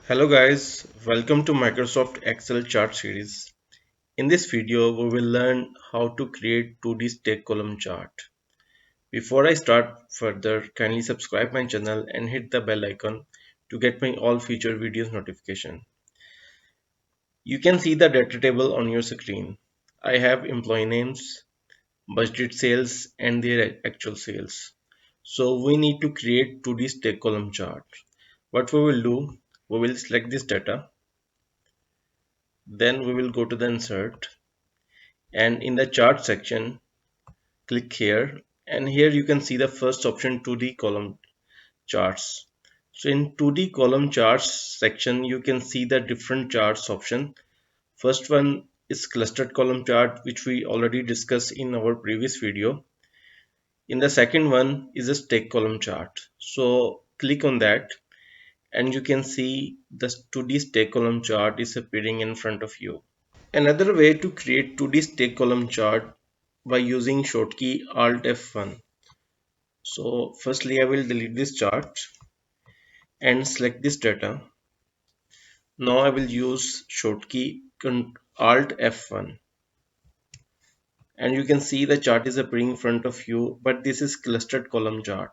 Hello guys, welcome to Microsoft Excel chart series. In this video, we will learn how to create 2D stack column chart. Before I start further, kindly subscribe my channel and hit the bell icon to get my all future videos notification. You can see the data table on your screen. I have employee names, budgeted sales and their actual sales. So we need to create 2D stack column chart. What we will do, we will select this data. Then we will go to the insert and in the chart section click here, and here you can see the first option 2D column charts. So in 2D column charts section you can see the different charts option. First one is clustered column chart, which we already discussed in our previous video. In the second one is a stack column chart, so click on that and you can see the 2D stack column chart is appearing in front of you. Another way to create 2D stack column chart by using shortcut Alt F1. So firstly I will delete this chart and select this data. Now I will use shortcut Alt F1 and you can see the chart is appearing in front of you, but this is clustered column chart.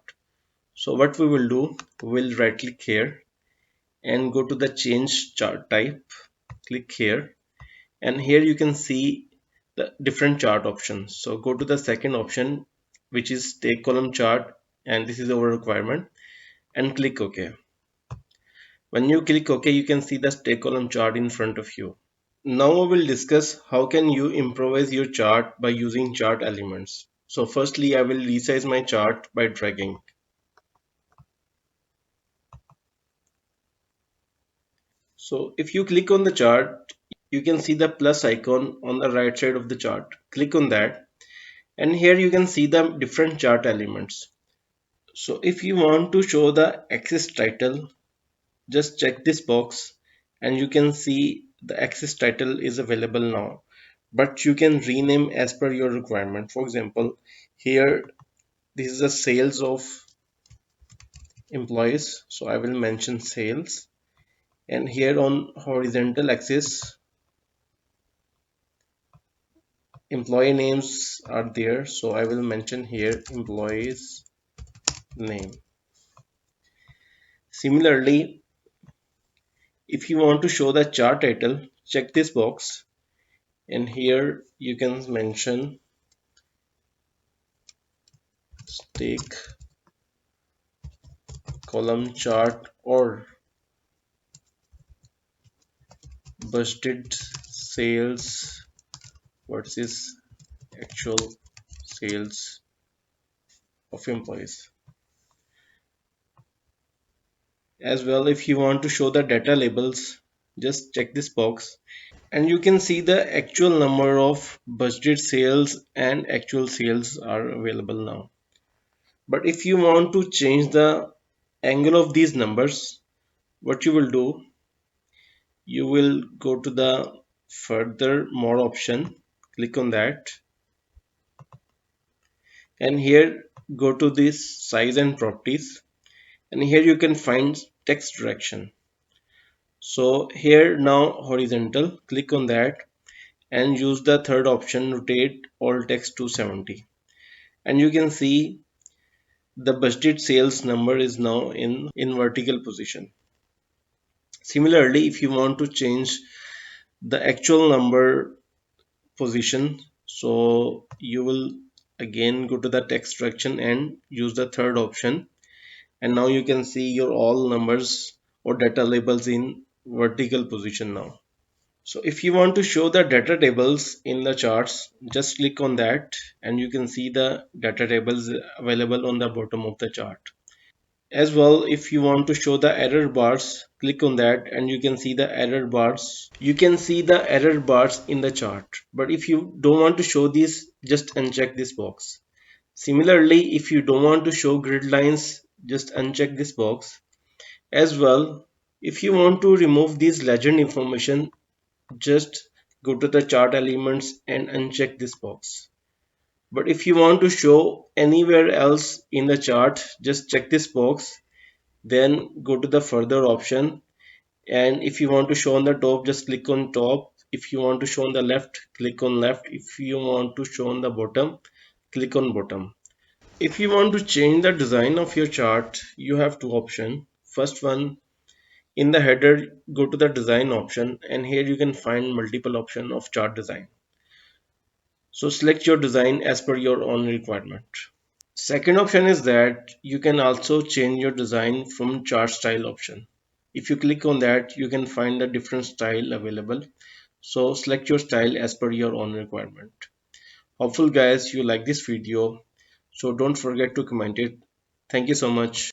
So what we will do, we will right click here and go to the change chart type, click here, and here you can see the different chart options. So go to the second option, which is stack column chart, and this is our requirement, and click OK. When you click OK, you can see the stack column chart in front of you. Now we will discuss how can you improvise your chart by using chart elements. So firstly I will resize my chart by dragging. So if you click on the chart, you can see the plus icon on the right side of the chart. Click on that and here you can see the different chart elements. So if you want to show the axis title, just check this box and you can see the axis title is available now, but you can rename as per your requirement. For example, here this is the sales of employees, so I will mention sales, and here on horizontal axis employee names are there, so I will mention here employees name. Similarly, if you want to show the chart title, check this box and here you can mention stack column chart or budgeted sales versus actual sales of employees. As well, if you want to show the data labels, just check this box and you can see the actual number of budgeted sales and actual sales are available now. But if you want to change the angle of these numbers, what you will do, you will go to the further more option, click on that, and here go to this size and properties, and here you can find text direction. So here now horizontal, click on that and use the third option, rotate all text to 70, and you can see the budgeted sales number is now in vertical position. Similarly, if you want to change the actual number position, so you will again go to the text direction and use the third option, and now you can see your all numbers or data labels in vertical position now. So if you want to show the data tables in the charts, just click on that and you can see the data tables available on the bottom of the chart. As well, if you want to show the error bars, click on that and you can see the error bars. You can see the error bars in the chart. But if you don't want to show these, just uncheck this box. Similarly, if you don't want to show grid lines, just uncheck this box. As well, if you want to remove this legend information, just go to the chart elements and uncheck this box. But if you want to show anywhere else in the chart, just check this box, then go to the further option And if you want to show on the top, just click on top. If you want to show on the left, click on left. If you want to show on the bottom, click on bottom. If you want to change the design of your chart, you have two options. First one, in the header, go to the design option, and here you can find multiple options of chart design. So select your design as per your own requirement. Second option is that you can also change your design from chart style option. If you click on that, you can find the different style available. So select your style as per your own requirement. Hopeful guys you like this video. So don't forget to comment it. Thank you so much.